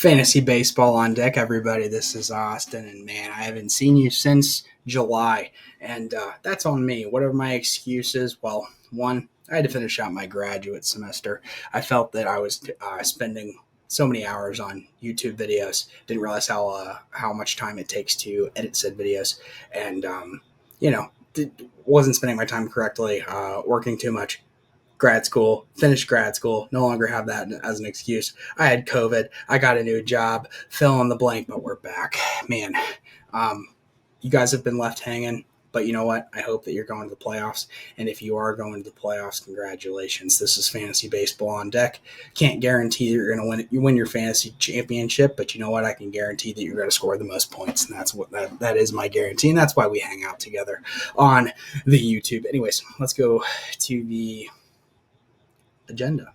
Fantasy baseball on deck, everybody. This is Austin, and man, I haven't seen you since July, and that's on me. What are my excuses? Well, one, I had to finish out my graduate semester. I felt that I was spending so many hours on YouTube videos. Didn't realize how much time it takes to edit said videos, and wasn't spending my time correctly, working too much. Finished grad school, no longer have that as an excuse. I had COVID, I got a new job, fill in the blank, but we're back. Man, you guys have been left hanging, but you know what? I hope that you're going to the playoffs. And if you are going to the playoffs, congratulations. This is fantasy baseball on deck. Can't guarantee you're going to win it. You win your fantasy championship, but you know what? I can guarantee that you're going to score the most points. And that's what that is my guarantee. And that's why we hang out together on the YouTube. Anyways, let's go to the agenda.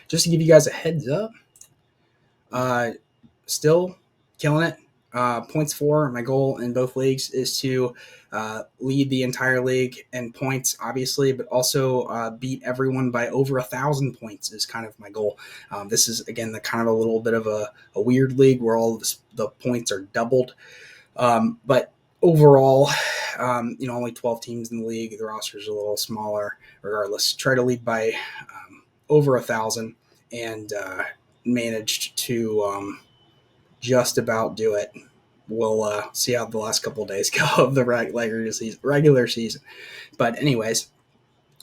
Just to give you guys a heads up, still killing it. Points for my goal in both leagues is to lead the entire league in points, obviously, but also beat everyone by over 1,000 points is kind of my goal. This is, again, the kind of a little bit of a weird league where all of the points are doubled. But overall, only 12 teams in the league. The roster is a little smaller. Regardless, try to lead by over 1,000 and managed to just about do it. We'll see how the last couple of days go of the regular season. But anyways,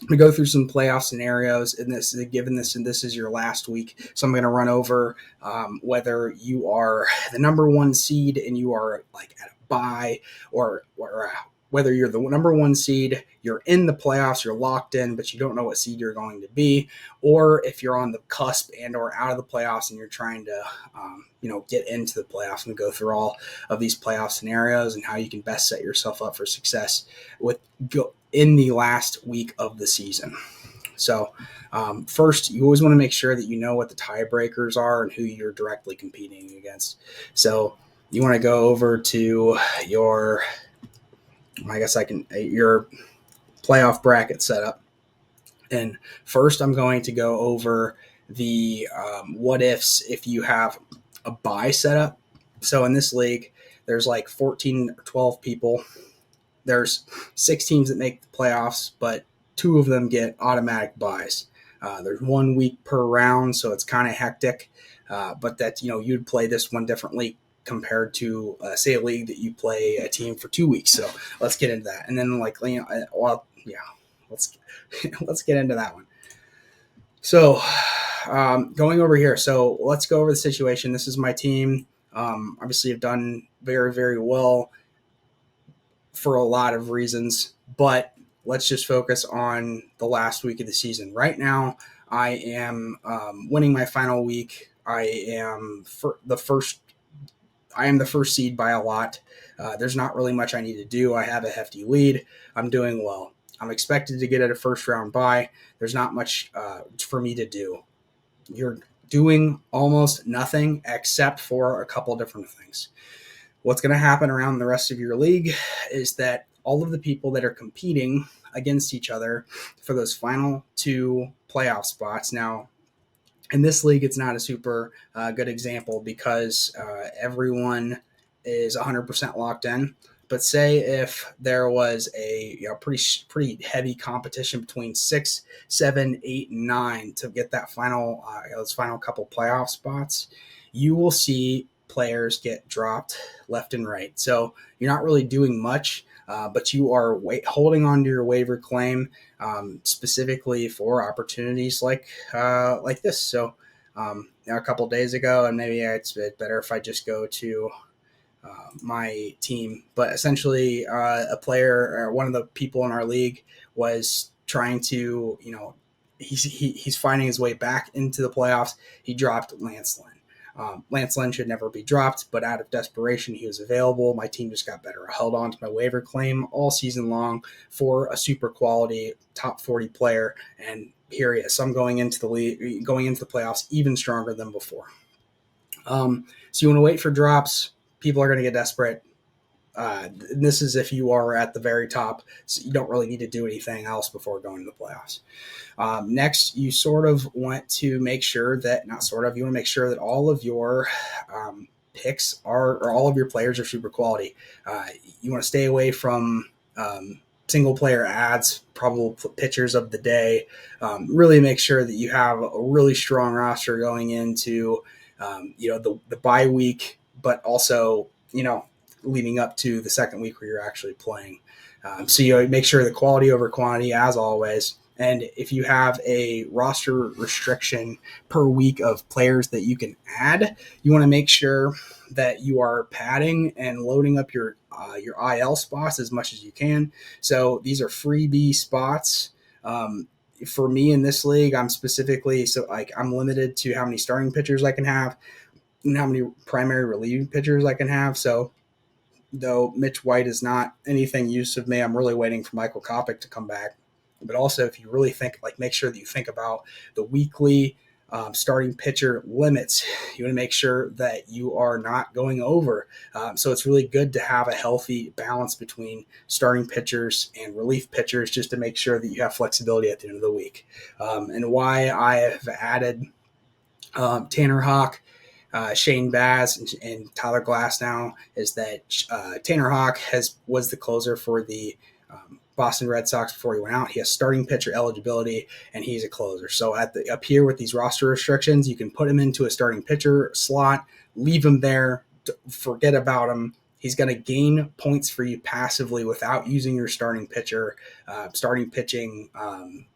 we go through some playoff scenarios in this, given this, and this is your last week. So I'm going to run over whether you are the number one seed and you are like at a bye, or whether you're the number one seed, you're in the playoffs, you're locked in, but you don't know what seed you're going to be, or if you're on the cusp and or out of the playoffs and you're trying to, get into the playoffs. And go through all of these playoff scenarios and how you can best set yourself up for success in the last week of the season. So first, you always want to make sure that you know what the tiebreakers are and who you're directly competing against. So you want to go over to your playoff bracket setup. And first, I'm going to go over the what ifs if you have a bye setup. So in this league, there's like 14 or 12 people. There's 6 teams that make the playoffs, but 2 of them get automatic buys. There's 1 week per round, so it's kind of hectic. But that, you'd play this one differently compared to, say, a league that you play a team for 2 weeks. So let's get into that. And then, let's let's get into that one. So going over here. So let's go over the situation. This is my team. Obviously, I've done very, very well for a lot of reasons, but let's just focus on the last week of the season. Right now, I am winning my final week. I am the first seed by a lot. There's not really much I need to do. I have a hefty lead. I'm doing well. I'm expected to get at a first round bye. There's not much for me to do. You're doing almost nothing except for a couple different things. What's going to happen around the rest of your league is that all of the people that are competing against each other for those final 2 playoff spots. Now, in this league, it's not a super good example because everyone is 100% locked in. But say if there was a pretty heavy competition between 6, 7, 8, and 9 to get that those final couple playoff spots, you will see players get dropped left and right. So you're not really doing much, but you are holding on to your waiver claim specifically for opportunities like this. So a couple days ago, and maybe it's better if I just go to my team, but essentially a player or one of the people in our league was trying to, he's finding his way back into the playoffs. He dropped Lance Lynn. Lance Lynn should never be dropped, but out of desperation, he was available. My team just got better. I held on to my waiver claim all season long for a super quality top 40 player, and here he is. So I'm going into the playoffs even stronger than before. So you want to wait for drops. People are going to get desperate. This is if you are at the very top, so you don't really need to do anything else before going to the playoffs. Next, you sort of want to make sure that, not sort of, you want to make sure that all of your picks or all of your players are super quality. You want to stay away from single player ads, probable pitchers of the day. Really make sure that you have a really strong roster going into the bye week, but also leading up to the second week where you're actually playing. So you make sure the quality over quantity as always. And if you have a roster restriction per week of players that you can add, you want to make sure that you are padding and loading up your IL spots as much as you can. So these are freebie spots. For me in this league, I'm limited to how many starting pitchers I can have and how many primary relieving pitchers I can have. So though Mitch White is not anything use of me, I'm really waiting for Michael Kopech to come back. But also, if you really think, make sure that you think about the weekly starting pitcher limits. You want to make sure that you are not going over. So it's really good to have a healthy balance between starting pitchers and relief pitchers just to make sure that you have flexibility at the end of the week. And why I have added Tanner Houck, Shane Baz, and Tyler Glass now is that Tanner Houck was the closer for the Boston Red Sox before he went out. He has starting pitcher eligibility, and he's a closer. So up here with these roster restrictions, you can put him into a starting pitcher slot, leave him there, forget about him. He's going to gain points for you passively without using your starting pitching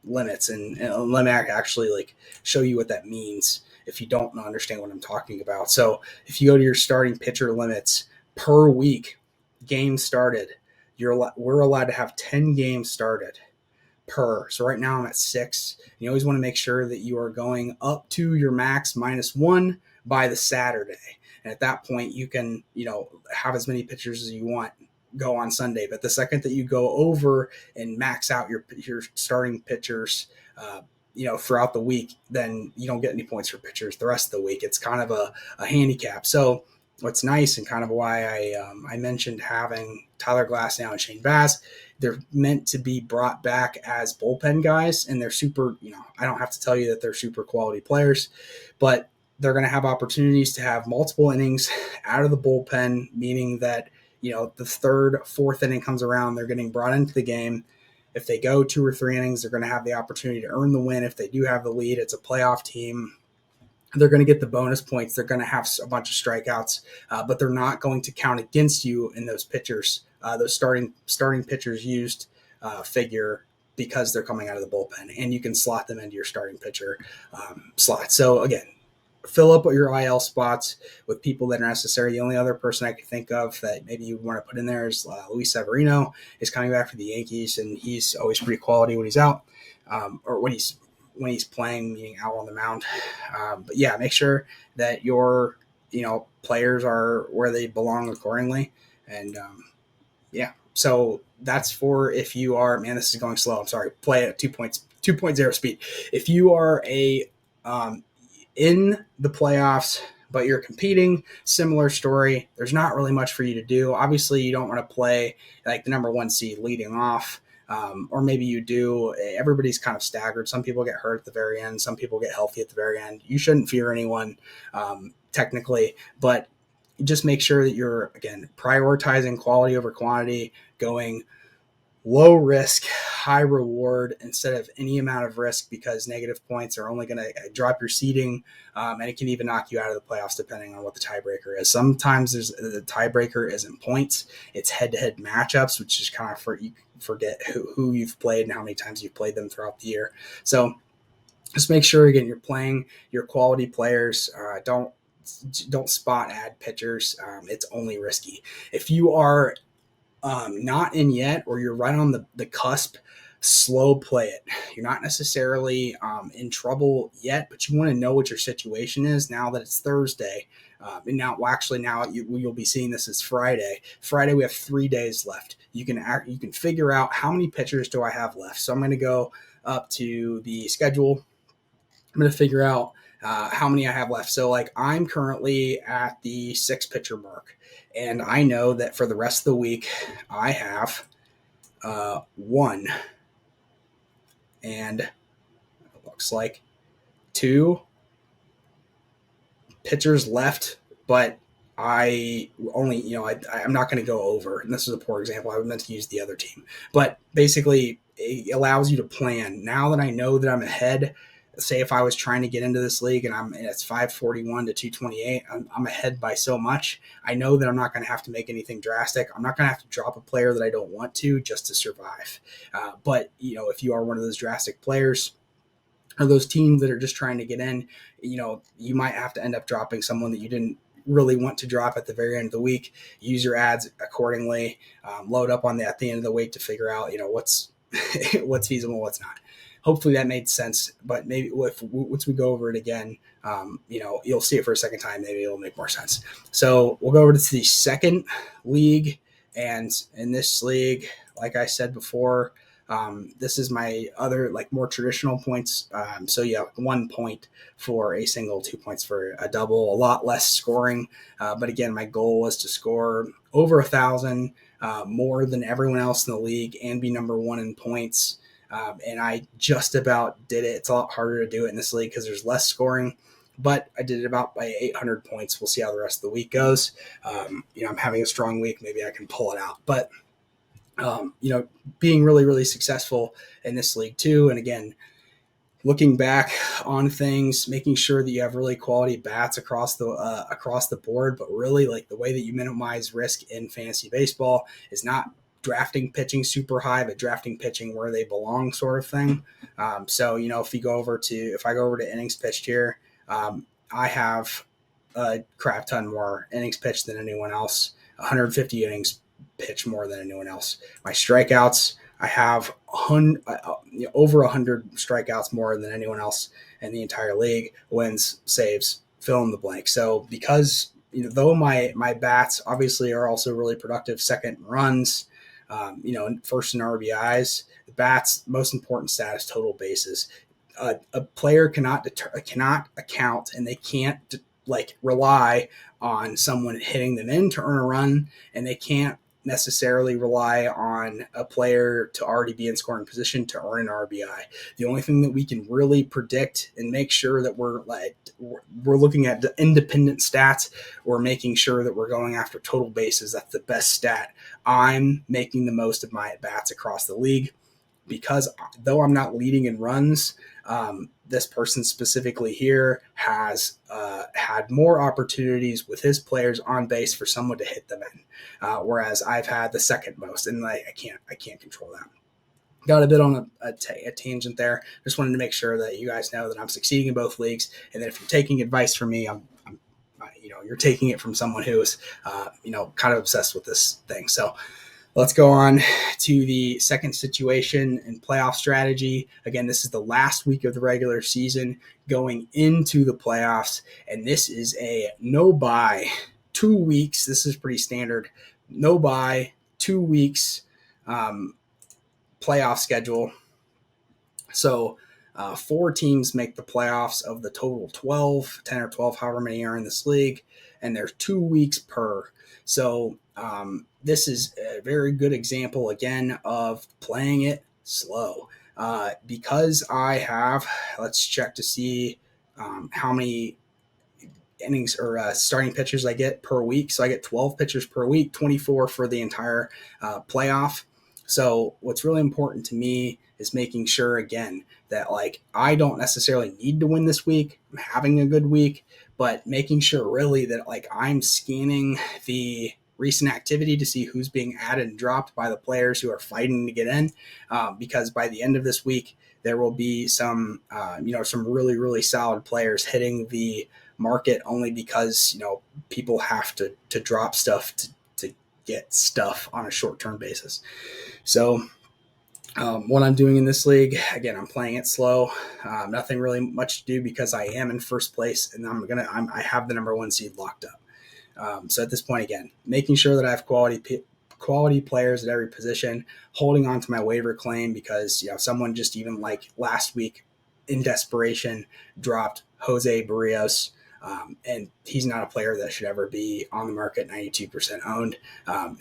limits. And let me actually show you what that means if you don't understand what I'm talking about. So if you go to your starting pitcher limits per week, games started, we're allowed to have 10 games started per. So right now I'm at 6. You always want to make sure that you are going up to your max -1 by the Saturday. And at that point, you can, have as many pitchers as you want go on Sunday. But the second that you go over and max out your starting pitchers, throughout the week, then you don't get any points for pitchers the rest of the week. It's kind of a handicap. So what's nice and kind of why I mentioned having Tyler Glass now and Shane Baz, they're meant to be brought back as bullpen guys, and they're super, I don't have to tell you that they're super quality players, but they're going to have opportunities to have multiple innings out of the bullpen, meaning that, the third, fourth inning comes around, they're getting brought into the game. If they go 2 or 3 innings, they're going to have the opportunity to earn the win. If they do have the lead, it's a playoff team. They're going to get the bonus points. They're going to have a bunch of strikeouts, but they're not going to count against you in those pitchers, those starting pitchers used figure, because they're coming out of the bullpen, and you can slot them into your starting pitcher slot. So again, fill up your IL spots with people that are necessary. The only other person I could think of that maybe you want to put in there is Luis Severino is coming back for the Yankees, and he's always pretty quality when he's out, or when he's playing, meaning out on the mound. But yeah, make sure that your players are where they belong accordingly. And so that's for if you are, man, this is going slow. I'm sorry. Play at 2.0 speed. If you are in the playoffs, but you're competing, similar story. There's not really much for you to do. Obviously, you don't want to play like the number 1 seed leading off, or maybe you do. Everybody's kind of staggered. Some people get hurt at the very end. Some people get healthy at the very end. You shouldn't fear anyone technically, but just make sure that you're, again, prioritizing quality over quantity, going low risk, high reward instead of any amount of risk, because negative points are only going to drop your seeding, and it can even knock you out of the playoffs depending on what the tiebreaker is. Sometimes the tiebreaker isn't points, it's head-to-head matchups, which is kind of you forget who you've played and how many times you've played them throughout the year. So just make sure, again, you're playing your quality players. Don't spot add pitchers. It's only risky. If you are not in yet, or you're right on the cusp, slow play it. You're not necessarily in trouble yet, but you want to know what your situation is now that it's Thursday. And now you'll be seeing this as Friday. Friday, we have 3 days left. You can figure out how many pitchers do I have left. So I'm going to go up to the schedule. I'm going to figure out how many I have left. So like I'm currently at the 6 pitcher mark, and I know that for the rest of the week I have one, and it looks like 2 pitchers left, but I only, I'm not going to go over. And this is a poor example. I meant to use the other team. But basically, it allows you to plan. Now that I know that I'm ahead, say if I was trying to get into this league and it's 541 to 228, I'm ahead by so much. I know that I'm not going to have to make anything drastic. I'm not going to have to drop a player that I don't want to just to survive. But, if you are one of those drastic players, or those teams that are just trying to get in, you might have to end up dropping someone that you didn't really want to drop at the very end of the week. Use your ads accordingly. Load up on that at the end of the week to figure out, what's what's feasible, what's not. Hopefully that made sense. But maybe once we go over it again, you'll see it for a second time. Maybe it'll make more sense. So we'll go over to the second league, and in this league, like I said before, this is my other more traditional points. So 1 point for a single, 2 points for a double, a lot less scoring. But again, my goal was to score over 1,000, more than everyone else in the league and be number 1 in points. And I just about did it. It's a lot harder to do it in this league because there's less scoring, but I did it about by 800 points. We'll see how the rest of the week goes. I'm having a strong week. Maybe I can pull it out, but being really, really successful in this league too. And again, looking back on things, making sure that you have really quality bats across the board, but really the way that you minimize risk in fantasy baseball is not drafting pitching super high, but drafting pitching where they belong, sort of thing. So if I go over to innings pitched here, I have a crap ton more innings pitched than anyone else. 150 innings pitch more than anyone else. My strikeouts, I have over 100 strikeouts more than anyone else in the entire league. Wins, saves, fill in the blank. So because though my bats obviously are also really productive, second runs, first in RBIs, the bats most important stat is total bases. A player cannot account, and they can't rely on someone hitting them in to earn a run, and they can't necessarily rely on a player to already be in scoring position to earn an RBI. The only thing that we can really predict and make sure that we're looking at the independent stats, we're making sure that we're going after total bases. That's the best stat. I'm making the most of my at-bats across the league because though I'm not leading in runs, this person specifically here has had more opportunities with his players on base for someone to hit them in, whereas I've had the second most, and I can't control that. Got a bit on a tangent there. Just wanted to make sure that you guys know that I'm succeeding in both leagues, and that if you're taking advice from me, you're taking it from someone who's kind of obsessed with this thing. So let's go on to the second situation in playoff strategy. Again, this is the last week of the regular season going into the playoffs, and this is a no-buy 2 weeks. This is pretty standard. No-buy 2 weeks playoff schedule. So 4 teams make the playoffs of the total 12, 10 or 12, however many are in this league, and there's 2 weeks per. So this is a very good example, again, of playing it slow. Because I have, let's check to see how many innings or starting pitchers I get per week. So I get 12 pitchers per week, 24 for the entire playoff. So what's really important to me is making sure, again, that I don't necessarily need to win this week. I'm having a good week, but making sure really that I'm scanning the recent activity to see who's being added and dropped by the players who are fighting to get in, because by the end of this week, there will be some really, really solid players hitting the market only because, people have to drop stuff to get stuff on a short-term basis. So what I'm doing in this league, again, I'm playing it slow. Nothing really much to do because I am in first place, and I have the number 1 seed locked up. So at this point, again, making sure that I have quality players at every position, holding on to my waiver claim because someone just even last week in desperation, dropped Jose Barrios. And he's not a player that should ever be on the market, 92% owned.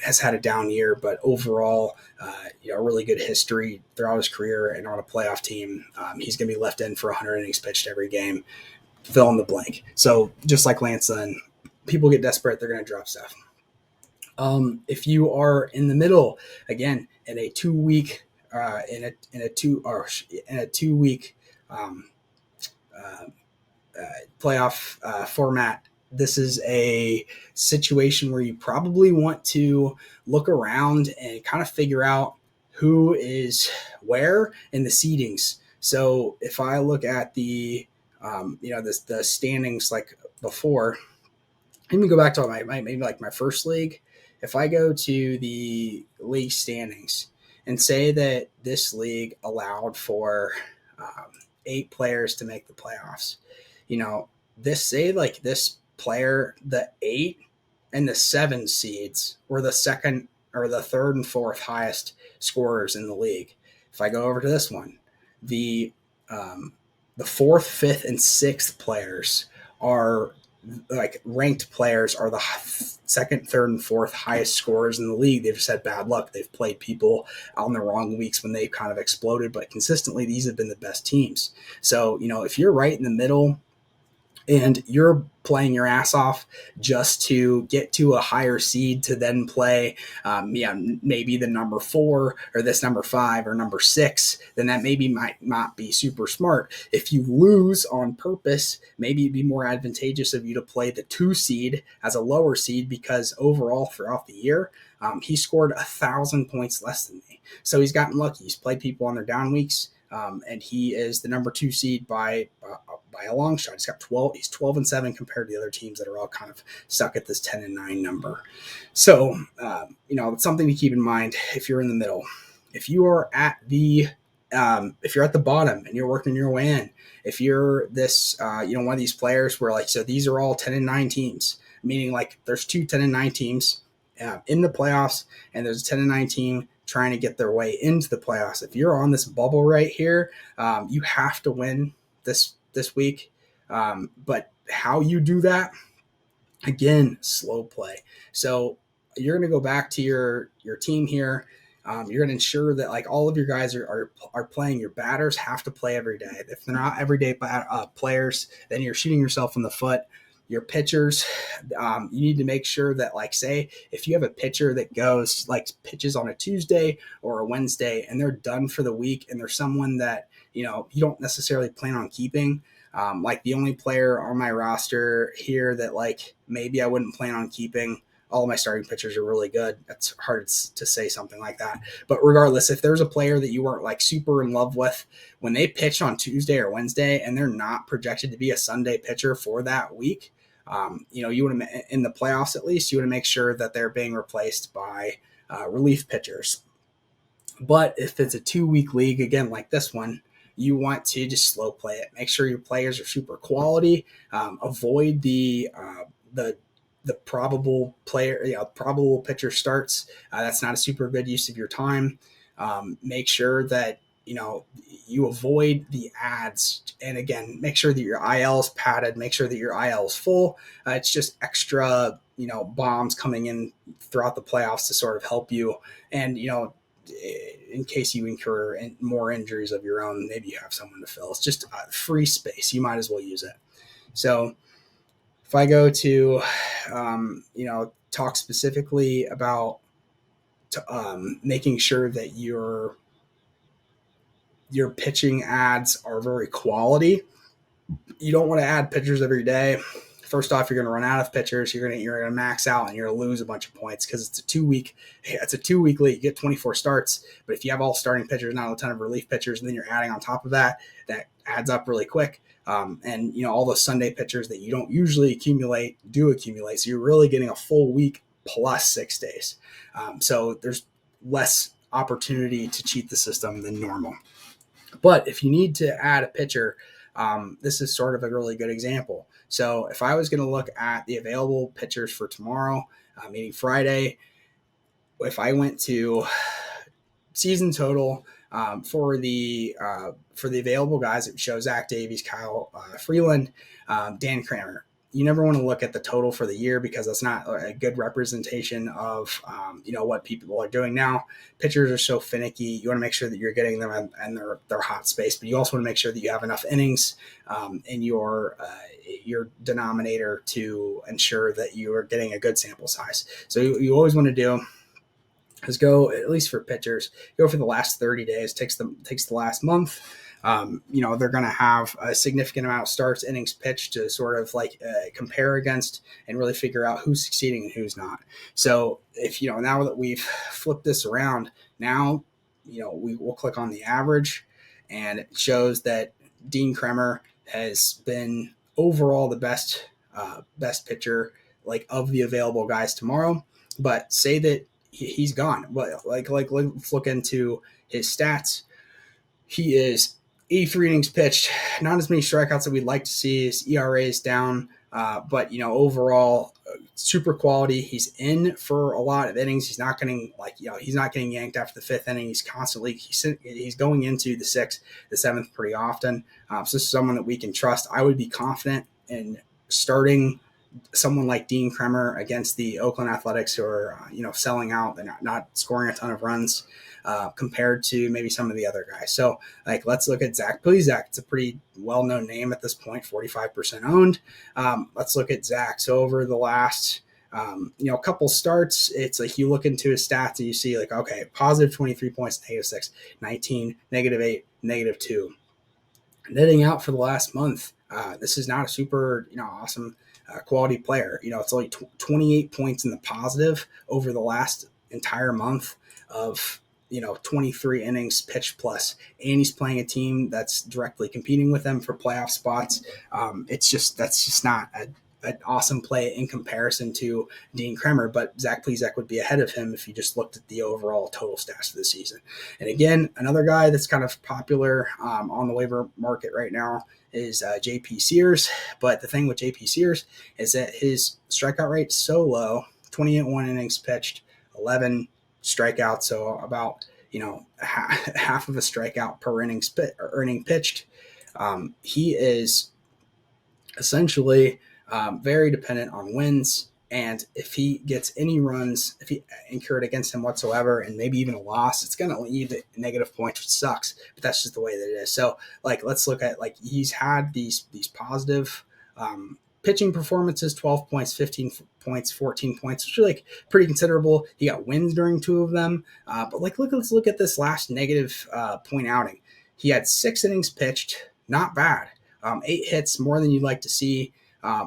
Has had a down year, but overall, a really good history throughout his career and on a playoff team. He's going to be left in for 100 innings pitched every game. Fill in the blank. So just like Lance Lynn, people get desperate, they're going to drop stuff. If you are in the middle, again, in a 2 week, in a 2 week playoff format, this is a situation where you probably want to look around and kind of figure out who is where in the seedings. So if I look at the standings like before, let me go back to my first league. If I go to the league standings and say that this league allowed for 8 players to make the playoffs, this player, the 8 and the 7 seeds were the second or the third and fourth highest scorers in the league. If I go over to this one, the 4th, 5th, and 6th players are like ranked players are the second, third, and fourth highest scorers in the league. They've just had bad luck. They've played people on the wrong weeks when they've kind of exploded, but consistently these have been the best teams. So, if you're right in the middle and you're playing your ass off just to get to a higher seed to then play, maybe the number 4 or this number 5 or number 6, then that maybe might not be super smart. If you lose on purpose, maybe it'd be more advantageous of you to play the 2 seed as a lower seed, because overall throughout the year, he scored 1,000 points less than me. So he's gotten lucky. He's played people on their down weeks, and he is the number 2 seed by a long shot. He's got 12. He's 12-7 compared to the other teams that are all kind of stuck at this 10-9 number. So, it's something to keep in mind if you're in the middle. If you are at the bottom and you're working your way in, if you're this, one of these players where so these are all 10-9 teams, meaning like there's 2 10-9 teams in the playoffs, and there's a 10-9 team trying to get their way into the playoffs. If you're on this bubble right here, you have to win this week. But how you do that, again, slow play. So you're going to go back to your team here. You're going to ensure that all of your guys are playing. Your batters have to play every day. If they're not everyday players, then you're shooting yourself in the foot. Your pitchers, you need to make sure that, say, if you have a pitcher that goes pitches on a Tuesday or a Wednesday and they're done for the week, and there's someone that you don't necessarily plan on keeping, the only player on my roster here that maybe I wouldn't plan on keeping. All of my starting pitchers are really good. It's hard to say something like that. But regardless, if there's a player that you weren't super in love with when they pitch on Tuesday or Wednesday and they're not projected to be a Sunday pitcher for that week, you want to, in the playoffs at least, you want to make sure that they're being replaced by relief pitchers. But if it's a 2-week league, again, like this one, you want to just slow play it. Make sure your players are super quality. Avoid the probable pitcher starts. That's not a super good use of your time. Make sure that you avoid the ads, and again, make sure that your IL is padded. Make sure that your IL is full. It's just extra bombs coming in throughout the playoffs to sort of help you, and in case you incur more injuries of your own, maybe you have someone to fill. It's just free space. You might as well use it. So if I go to, talk specifically about making sure that your pitching ads are very quality, you don't want to add pitchers every day. First off, you're going to run out of pitchers. You're going to max out, and you're going to lose a bunch of points because it's a 2-week league. You get 24 starts, but if you have all starting pitchers, not a ton of relief pitchers, and then you're adding on top of that, that adds up really quick. And all those Sunday pitchers that you don't usually accumulate do accumulate. So you're really getting a full week plus 6 days. So there's less opportunity to cheat the system than normal. But if you need to add a pitcher, this is sort of a really good example. So if I was going to look at the available pitchers for tomorrow, meaning Friday, if I went to season total, For the available guys, it shows Zach Davies, Kyle Freeland, Dan Kramer. You never want to look at the total for the year because that's not a good representation of what people are doing now. Pitchers are so finicky. You want to make sure that you're getting them in their hot space, but you also want to make sure that you have enough innings in your denominator to ensure that you are getting a good sample size. So you always want to do is go, at least for pitchers, go for the last 30 days, takes the last month. They're going to have a significant amount of starts, innings pitched to sort of compare against and really figure out who's succeeding and who's not. So if, now that we've flipped this around, now, we will click on the average, and it shows that Dean Kremer has been overall the best pitcher of the available guys tomorrow. But say that he's gone. But let's look into his stats. He is 83 innings pitched, not as many strikeouts that we'd like to see. His ERA is down, but overall super quality. He's in for a lot of innings. He's not getting he's not getting yanked after the fifth inning. He's constantly he's going into the sixth, the seventh pretty often. So this is someone that we can trust. I would be confident in starting someone like Dean Kremer against the Oakland Athletics, who are selling out. They're not scoring a ton of runs compared to maybe some of the other guys. So let's look at Zach. Please, Zach. It's a pretty well-known name at this point, 45% owned. Let's look at Zach. So over the last couple starts, it's like you look into his stats and you see okay, positive 23 points, -6, 19, -8, -2. Netting out for the last month. This is not a super awesome quality player. It's only 28 points in the positive over the last entire month of 23 innings pitched plus, and he's playing a team that's directly competing with them for playoff spots. That's just not an awesome play in comparison to Dean Kremer, but Zach Plesac would be ahead of him if you just looked at the overall total stats for the season. And again, another guy that's kind of popular on the waiver market right now is JP Sears. But the thing with JP Sears is that his strikeout rate is so low, 28 innings pitched, 11 strikeouts, so about half of a strikeout per inning pitched. He is essentially very dependent on wins, and if he gets any runs, if he incurred against him whatsoever, and maybe even a loss, it's going to lead to negative points, which sucks, but that's just the way that it is. So let's look at he's had these positive pitching performances, 12 points, 15 points, 14 points, which are pretty considerable. He got wins during 2 of them. But let's look at this last negative point outing. He had 6 innings pitched, not bad. 8 hits, more than you'd like to see.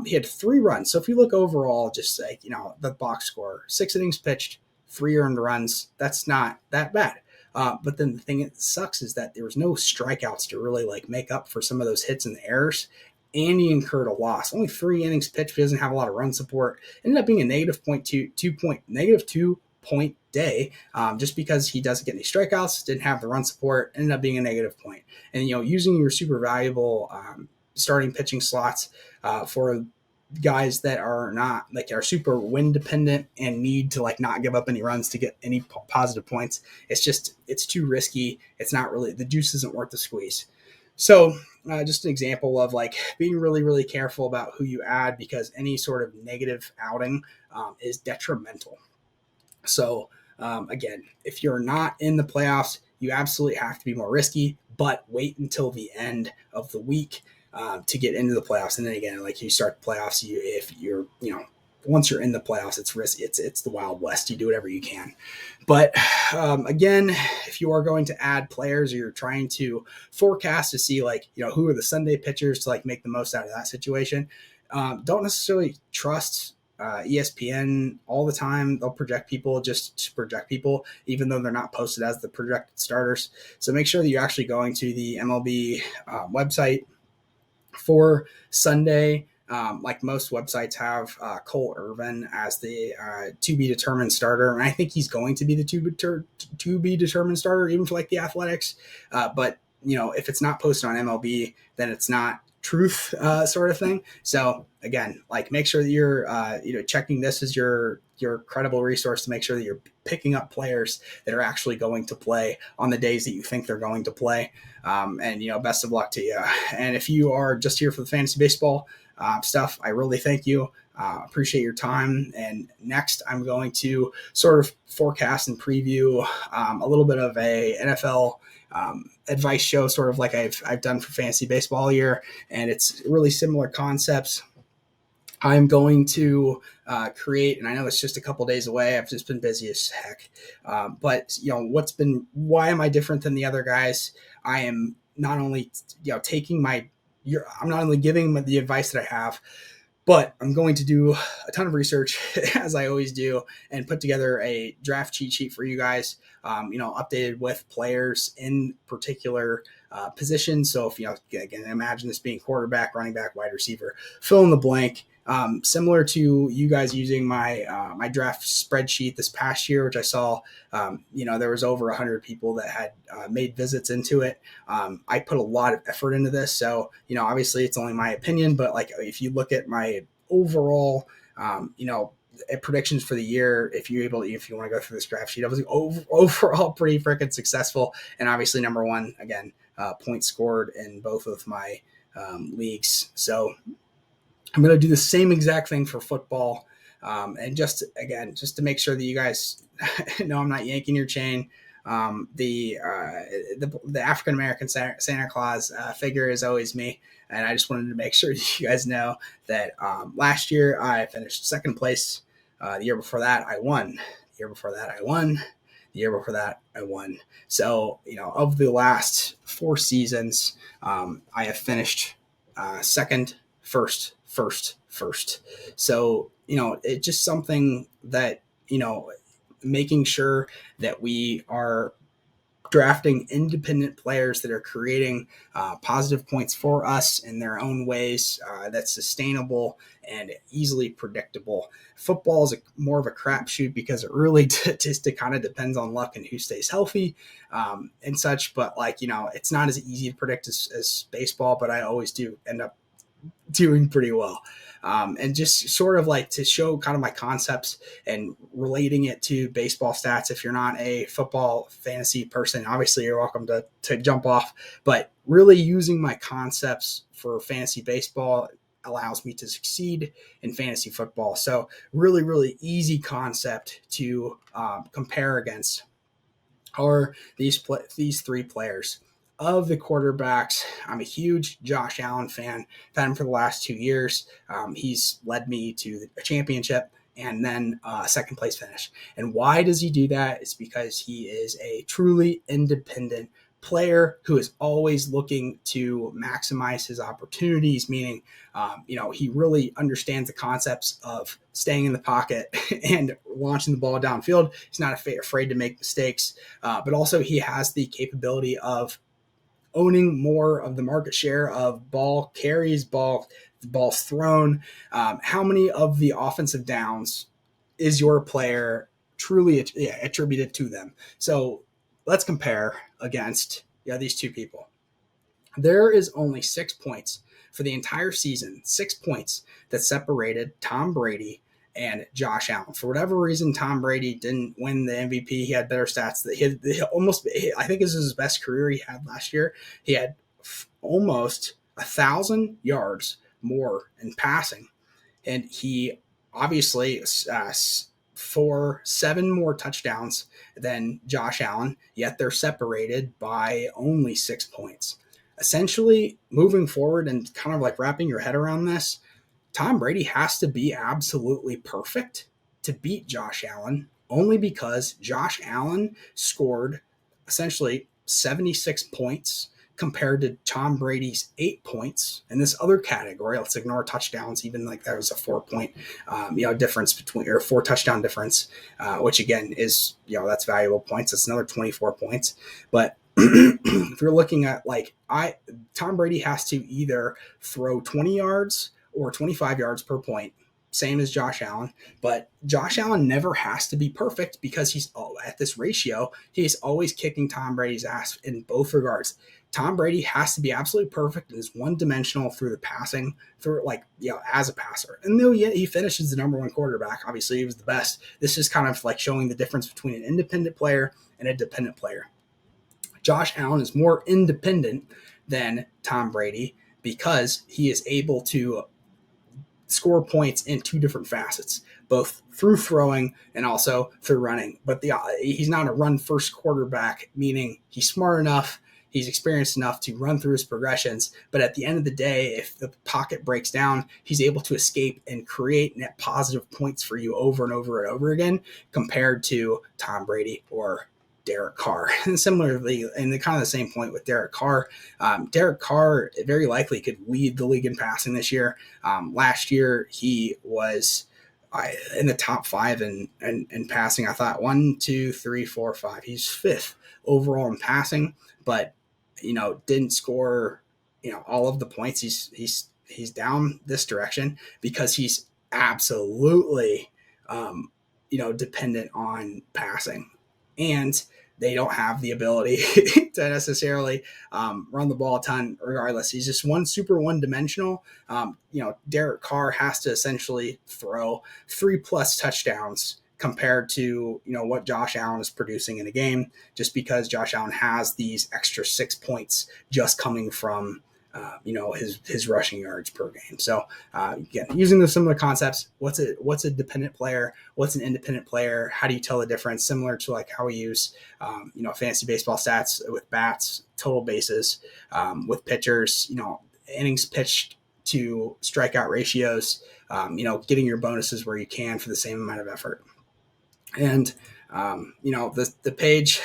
He had 3 runs. So if you look overall, just the box score, 6 innings pitched, 3 earned runs, that's not that bad. But then the thing that sucks is that there was no strikeouts to really make up for some of those hits and the errors. And he incurred a loss. Only 3 innings pitched. He doesn't have a lot of run support. Ended up being a negative 2 point day, just because he doesn't get any strikeouts, didn't have the run support, ended up being a negative point. And using your super valuable starting pitching slots for guys that are not are super win dependent and need to not give up any runs to get any positive points. It's too risky. It's not really, the juice isn't worth the squeeze. So just an example of being really, really careful about who you add, because any sort of negative outing is detrimental. So again, if you're not in the playoffs, you absolutely have to be more risky, but wait until the end of the week to get into the playoffs. And then again, you start the playoffs, once you're in the playoffs, it's risky. It's the Wild West. You do whatever you can. But again, if you are going to add players, or you're trying to forecast to see who are the Sunday pitchers to make the most out of that situation, don't necessarily trust ESPN all the time. They'll project people just to project people, even though they're not posted as the projected starters. So make sure that you're actually going to the MLB website for Sunday. Most websites have Cole Irvin as the to be determined starter, and I think he's going to be the to be determined starter, even for the Athletics. But if it's not posted on MLB, then it's not truth sort of thing. So again, like make sure that you're checking this as your credible resource to make sure that you're picking up players that are actually going to play on the days that you think they're going to play. And best of luck to you. And if you are just here for the fantasy baseball stuff, I really thank you. Appreciate your time. And next, I'm going to sort of forecast and preview a little bit of a NFL advice show, sort of like I've done for fantasy baseball all year, and it's really similar concepts. I'm going to create, and I know it's just a couple days away. I've just been busy as heck. But why am I different than the other guys? I am not only, I'm not only giving the advice that I have, but I'm going to do a ton of research, as I always do, and put together a draft cheat sheet for you guys, updated with players in particular positions. So if, again, imagine this being quarterback, running back, wide receiver, fill in the blank. Similar to you guys using my my draft spreadsheet this past year, which I saw, there was over 100 people that had made visits into it. I put a lot of effort into this, so obviously it's only my opinion, but like if you look at my overall, predictions for the year, if you want to go through this draft sheet, I was overall pretty freaking successful, and obviously number one again, points scored in both of my leagues. So I'm going to do the same exact thing for football. And just to make sure that you guys know I'm not yanking your chain. The African-American Santa Claus figure is always me. And I just wanted to make sure you guys know that last year I finished second place. The year before that I won. The year before that I won. The year before that I won. So, of the last 4 seasons, I have finished second, first. So, it's just something that, making sure that we are drafting independent players that are creating positive points for us in their own ways, that's sustainable and easily predictable. Football is more of a crapshoot because it really just kind of depends on luck and who stays healthy and such. But it's not as easy to predict as baseball, but I always do end up doing pretty well. And just sort of like to show kind of my concepts and relating it to baseball stats. If you're not a football fantasy person, obviously you're welcome to jump off, but really using my concepts for fantasy baseball allows me to succeed in fantasy football. So really, really easy concept to compare against are these 3 players. Of the quarterbacks, I'm a huge Josh Allen fan. I've had him for the last 2 years. He's led me to a championship and then a second place finish. And why does he do that? It's because he is a truly independent player who is always looking to maximize his opportunities, meaning, he really understands the concepts of staying in the pocket and launching the ball downfield. He's not afraid to make mistakes, but also he has the capability of owning more of the market share of ball carries, balls thrown. How many of the offensive downs is your player truly attributed to them? So let's compare against these 2 people. There is only 6 points for the entire season, 6 points that separated Tom Brady and Josh Allen. For whatever reason, Tom Brady didn't win the MVP. He had better stats. I think this is his best career he had last year. He had almost 1,000 yards more in passing. And he obviously for 7 more touchdowns than Josh Allen, yet they're separated by only 6 points. Essentially, moving forward and kind of like wrapping your head around this, Tom Brady has to be absolutely perfect to beat Josh Allen, only because Josh Allen scored essentially 76 points compared to Tom Brady's 8 points. In this other category, let's ignore touchdowns, even like there was a 4-point difference between, or 4 touchdown difference, which again is, that's valuable points. That's another 24 points. But if you're looking at Tom Brady has to either throw 20 yards or 25 yards per point, same as Josh Allen. But Josh Allen never has to be perfect because he's at this ratio. He's always kicking Tom Brady's ass in both regards. Tom Brady has to be absolutely perfect and is one-dimensional through the passing, through as a passer. And though he finishes the number one quarterback, obviously he was the best. This is kind of like showing the difference between an independent player and a dependent player. Josh Allen is more independent than Tom Brady because he is able to score points in two different facets, both through throwing and also through running. But he's not a run-first quarterback, meaning he's smart enough, he's experienced enough to run through his progressions. But at the end of the day, if the pocket breaks down, he's able to escape and create net positive points for you over and over and over again, compared to Tom Brady or Derek Carr. And similarly, and the kind of the same point with Derek Carr. Derek Carr very likely could lead the league in passing this year. Last year, he was in the top 5 in passing. I thought 1, 2, 3, 4, 5. He's 5th overall in passing, but didn't score all of the points. He's down this direction because he's absolutely dependent on passing. And they don't have the ability to necessarily run the ball a ton regardless. He's just one-dimensional. Derek Carr has to essentially throw 3+ touchdowns compared to what Josh Allen is producing in a game, just because Josh Allen has these extra 6 points just coming from his rushing yards per game. So again, using the similar concepts, what's a dependent player, what's an independent player, how do you tell the difference? Similar to like how we use fantasy baseball stats with bats, total bases, with pitchers, innings pitched to strikeout ratios, getting your bonuses where you can for the same amount of effort. And the page,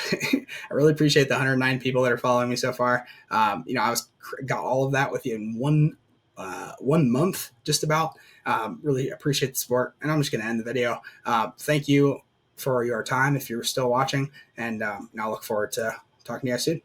I really appreciate the 109 people that are following me so far. I got all of that with you in one month, just about. Really appreciate the support, and I'm just going to end the video. Thank you for your time if you're still watching, and I'll look forward to talking to you guys soon.